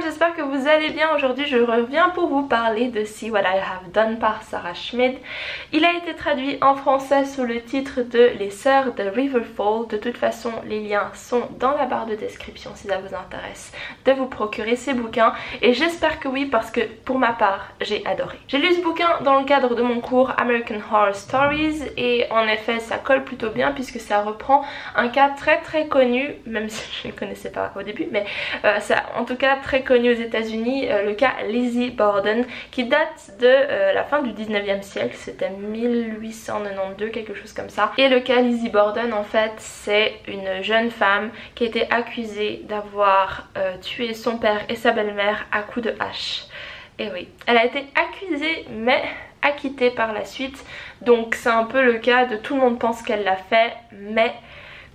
monde, j'espère que vous allez bien. Aujourd'hui je reviens pour vous parler de See What I Have Done par Sarah Schmid. Il a été traduit en français sous le titre de Les Sœurs de Riverfall. De toute façon les liens sont dans la barre de description si ça vous intéresse de vous procurer ces bouquins. Et j'espère que oui, parce que pour ma part j'ai adoré. J'ai lu ce bouquin dans le cadre de mon cours American Horror Stories et en effet ça colle plutôt bien puisque ça reprend un cas très connu, même si je ne le connaissais pas au début, mais ça en tout cas très connu aux États-Unis, le cas Lizzie Borden, qui date de la fin du 19e siècle, c'était 1892, quelque chose comme ça. Et le cas Lizzie Borden, en fait, c'est une jeune femme qui a été accusée d'avoir tué son père et sa belle-mère à coups de hache. Et oui, elle a été accusée mais acquittée par la suite, donc c'est un peu le cas de tout le monde pense qu'elle l'a fait, mais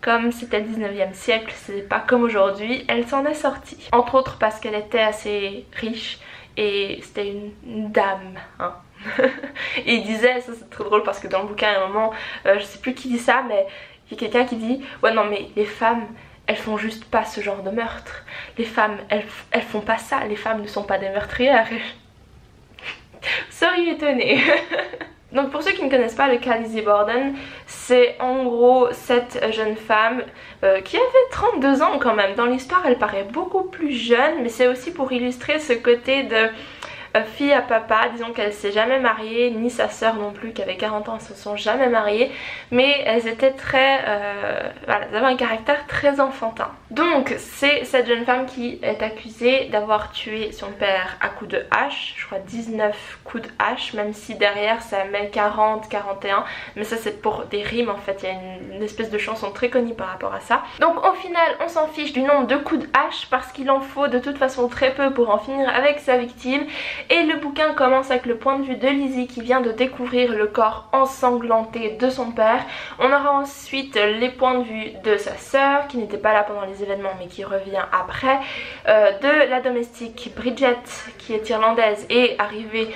comme c'était le 19e siècle, c'est pas comme aujourd'hui, elle s'en est sortie. Entre autres parce qu'elle était assez riche et c'était une dame, hein. Et il disait, ça c'est très drôle parce que dans le bouquin à un moment, je sais plus qui dit ça, mais il y a quelqu'un qui dit ouais non mais les femmes elles font juste pas ce genre de meurtre. Les femmes elles font pas ça, les femmes ne sont pas des meurtrières. Seriez étonnés. Donc pour ceux qui ne connaissent pas le cas Lizzie Borden, c'est en gros cette jeune femme qui avait 32 ans quand même. Dans l'histoire elle paraît beaucoup plus jeune, mais c'est aussi pour illustrer ce côté de fille à papa. Disons qu'elle s'est jamais mariée, ni sa sœur non plus qui avait 40 ans, elles se sont jamais mariées, mais elles étaient très voilà, elles avaient un caractère très enfantin. Donc c'est cette jeune femme qui est accusée d'avoir tué son père à coups de hache, je crois 19 coups de hache, même si derrière ça met 40, 41, mais ça c'est pour des rimes en fait, il y a une espèce de chanson très connue par rapport à ça. Donc au final on s'en fiche du nombre de coups de hache parce qu'il en faut de toute façon très peu pour en finir avec sa victime. Et le bouquin commence avec le point de vue de Lizzie qui vient de découvrir le corps ensanglanté de son père. On aura ensuite les points de vue de sa sœur qui n'était pas là pendant les événements mais qui revient après, de la domestique Bridget qui est irlandaise et arrivée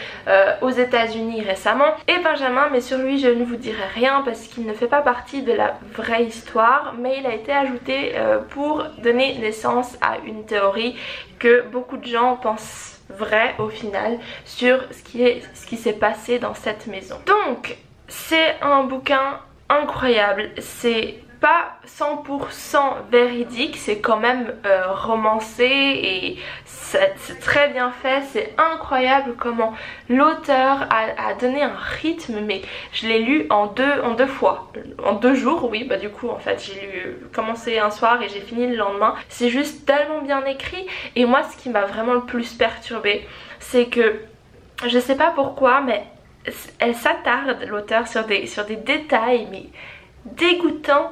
aux États-Unis récemment, et Benjamin, mais sur lui je ne vous dirai rien parce qu'il ne fait pas partie de la vraie histoire, mais il a été ajouté pour donner naissance à une théorie que beaucoup de gens pensent vrai au final sur ce qui s'est passé dans cette maison. Donc c'est un bouquin incroyable, c'est pas 100% véridique, c'est quand même romancé et c'est très bien fait. C'est incroyable comment l'auteur a donné un rythme, mais je l'ai lu en deux fois, en 2 jours, oui, bah du coup en fait j'ai commencé un soir et j'ai fini le lendemain. C'est juste tellement bien écrit, et moi ce qui m'a vraiment le plus perturbée, c'est que je sais pas pourquoi, mais elle s'attarde, l'auteur, sur des détails mais dégoûtant,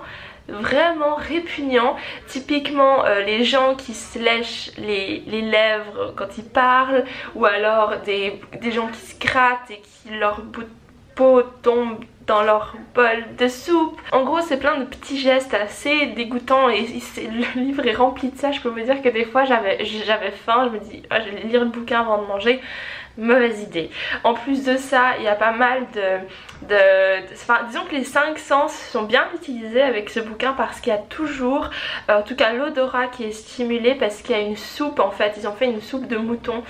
vraiment répugnant. Typiquement les gens qui se lèchent les lèvres quand ils parlent, ou alors des gens qui se grattent et qui leur bout de peau tombe dans leur bol de soupe. En gros c'est plein de petits gestes assez dégoûtants et le livre est rempli de ça. Je peux vous dire que des fois j'avais faim, je me dis ah, je vais lire le bouquin avant de manger. Mauvaise idée. En plus de ça, il y a pas mal enfin, disons que les 5 sens sont bien utilisés avec ce bouquin parce qu'il y a toujours, en tout cas l'odorat qui est stimulé parce qu'il y a une soupe en fait. Ils ont fait une soupe de mouton.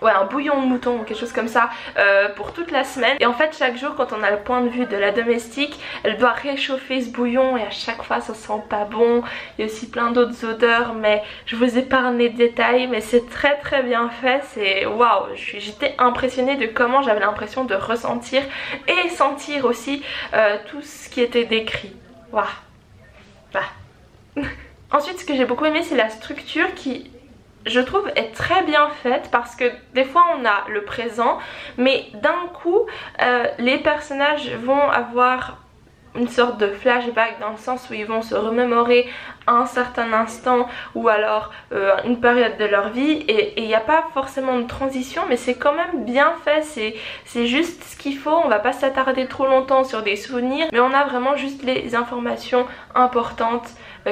Ouais, un bouillon de mouton ou quelque chose comme ça pour toute la semaine. Et en fait chaque jour quand on a le point de vue de la domestique, elle doit réchauffer ce bouillon et à chaque fois ça sent pas bon. Il y a aussi plein d'autres odeurs, mais je vous épargne les détails, mais c'est très bien fait. C'est waouh, j'étais impressionnée de comment j'avais l'impression de ressentir et sentir aussi tout ce qui était décrit. Waouh, bah. Ensuite ce que j'ai beaucoup aimé c'est la structure qui, je trouve, est très bien faite parce que des fois on a le présent mais d'un coup les personnages vont avoir une sorte de flashback dans le sens où ils vont se remémorer un certain instant ou alors une période de leur vie, et il n'y a pas forcément de transition mais c'est quand même bien fait, c'est juste ce qu'il faut. On va pas s'attarder trop longtemps sur des souvenirs mais on a vraiment juste les informations importantes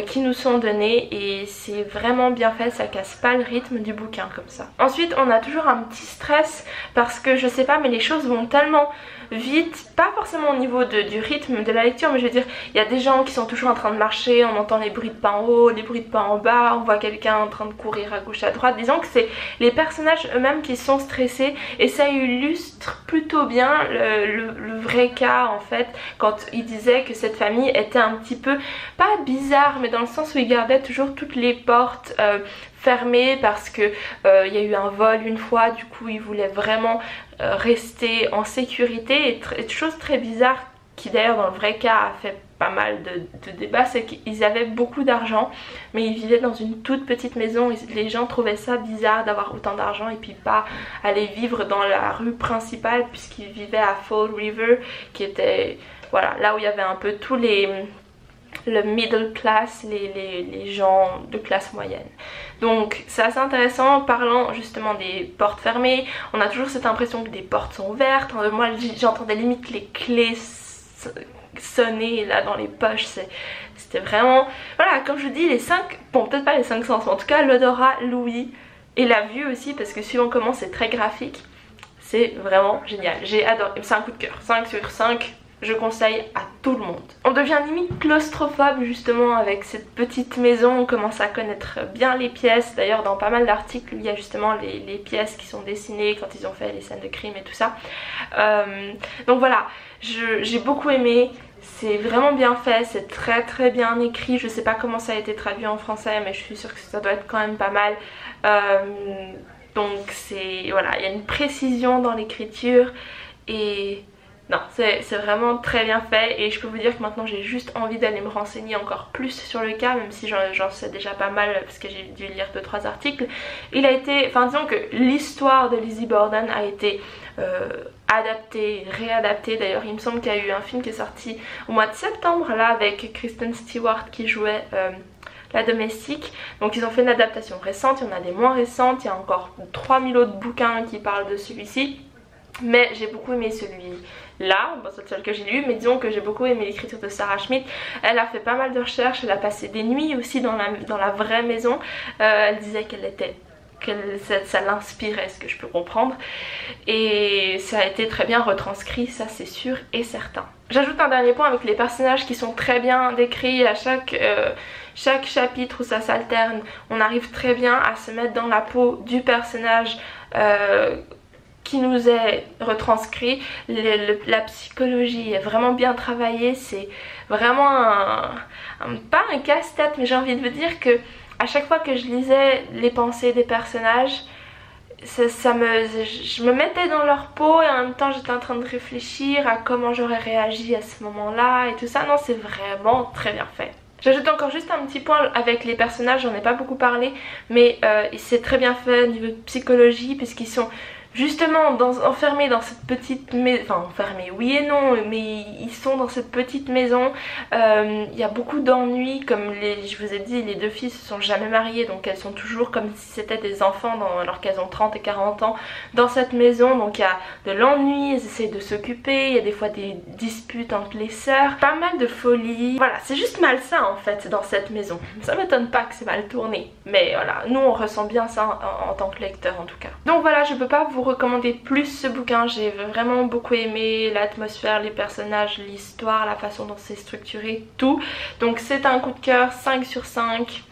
qui nous sont données et c'est vraiment bien fait, ça casse pas le rythme du bouquin comme ça. Ensuite on a toujours un petit stress parce que je sais pas mais les choses vont tellement vite, pas forcément au niveau du rythme de la lecture lecture, mais je veux dire, il y a des gens qui sont toujours en train de marcher, on entend les bruits de pas en haut, les bruits de pas en bas, on voit quelqu'un en train de courir à gauche à droite. Disons que c'est les personnages eux-mêmes qui sont stressés, et ça illustre plutôt bien le vrai cas en fait, quand il disait que cette famille était un petit peu, pas bizarre, mais dans le sens où il gardait toujours toutes les portes fermées parce que il y a eu un vol une fois, du coup il voulait vraiment rester en sécurité. Et chose très bizarre qui d'ailleurs dans le vrai cas a fait pas mal de débats, c'est qu'ils avaient beaucoup d'argent mais ils vivaient dans une toute petite maison, et les gens trouvaient ça bizarre d'avoir autant d'argent et puis pas aller vivre dans la rue principale, puisqu'ils vivaient à Fall River, qui était voilà là où il y avait un peu tous le middle class, les gens de classe moyenne. Donc c'est assez intéressant. Parlant justement des portes fermées, on a toujours cette impression que des portes sont ouvertes. Moi j'entendais limite les clés sonner là dans les poches. C'était vraiment, voilà, comme je vous dis, les 5, bon peut-être pas les 5 sens, mais en tout cas l'odorat, l'ouïe et la vue aussi, parce que suivant comment c'est très graphique, c'est vraiment génial. J'ai adoré, c'est un coup de cœur, 5 sur 5. Je conseille à tout le monde. On devient limite claustrophobe justement avec cette petite maison, on commence à connaître bien les pièces. D'ailleurs dans pas mal d'articles il y a justement les pièces qui sont dessinées quand ils ont fait les scènes de crime et tout ça. Donc voilà, j'ai beaucoup aimé. C'est vraiment bien fait, c'est très bien écrit. Je sais pas comment ça a été traduit en français, mais je suis sûre que ça doit être quand même pas mal. Donc c'est, voilà, il y a une précision dans l'écriture et... non, c'est vraiment très bien fait, et je peux vous dire que maintenant j'ai juste envie d'aller me renseigner encore plus sur le cas, même si j'en sais déjà pas mal parce que j'ai dû lire 2-3 articles. Il a été, enfin disons que l'histoire de Lizzie Borden a été adaptée, réadaptée. D'ailleurs il me semble qu'il y a eu un film qui est sorti au mois de septembre là avec Kristen Stewart qui jouait la domestique. Donc ils ont fait une adaptation récente, il y en a des moins récentes, il y a encore 3000 autres bouquins qui parlent de celui-ci. Mais j'ai beaucoup aimé celui-là, bon, c'est le seul que j'ai lu, mais disons que j'ai beaucoup aimé l'écriture de Sarah Schmidt. Elle a fait pas mal de recherches, elle a passé des nuits aussi dans la vraie maison. Elle disait ça l'inspirait, ce que je peux comprendre, et ça a été très bien retranscrit, ça c'est sûr et certain. J'ajoute un dernier point avec les personnages qui sont très bien décrits. À chaque chapitre où ça s'alterne, on arrive très bien à se mettre dans la peau du personnage qui nous est retranscrit. La psychologie est vraiment bien travaillée, c'est vraiment pas un casse-tête, mais j'ai envie de vous dire que à chaque fois que je lisais les pensées des personnages, je me mettais dans leur peau, et en même temps j'étais en train de réfléchir à comment j'aurais réagi à ce moment-là et tout ça. Non, c'est vraiment très bien fait. J'ajoute encore juste un petit point avec les personnages, j'en ai pas beaucoup parlé, mais c'est très bien fait au niveau de psychologie, puisqu'ils sont justement enfermés dans cette petite maison, enfin enfermés oui et non, mais ils sont dans cette petite maison. Il y a beaucoup d'ennuis, comme je vous ai dit, les deux filles se sont jamais mariées, donc elles sont toujours comme si c'était des enfants alors qu'elles ont 30 et 40 ans dans cette maison. Donc il y a de l'ennui, elles essayent de s'occuper, il y a des fois des disputes entre les sœurs, pas mal de folie. Voilà, c'est juste malsain en fait dans cette maison. Ça m'étonne pas que c'est mal tourné, mais voilà, nous on ressent bien ça en tant que lecteur en tout cas. Donc voilà, je peux pas vous recommander plus ce bouquin, j'ai vraiment beaucoup aimé l'atmosphère, les personnages, l'histoire, la façon dont c'est structuré, tout. Donc c'est un coup de cœur, 5 sur 5.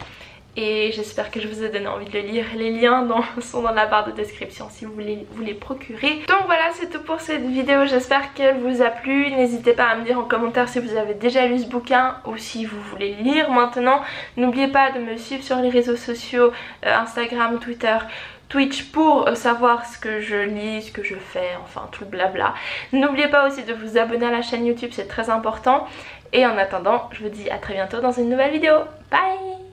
Et j'espère que je vous ai donné envie de le lire. Les liens sont dans la barre de description si vous voulez vous les procurer. Donc voilà, c'est tout pour cette vidéo. J'espère qu'elle vous a plu. N'hésitez pas à me dire en commentaire si vous avez déjà lu ce bouquin ou si vous voulez le lire maintenant. N'oubliez pas de me suivre sur les réseaux sociaux, Instagram, Twitter, Twitch, pour savoir ce que je lis, ce que je fais, enfin tout le blabla. N'oubliez pas aussi de vous abonner à la chaîne YouTube, c'est très important. Et en attendant, je vous dis à très bientôt dans une nouvelle vidéo. Bye!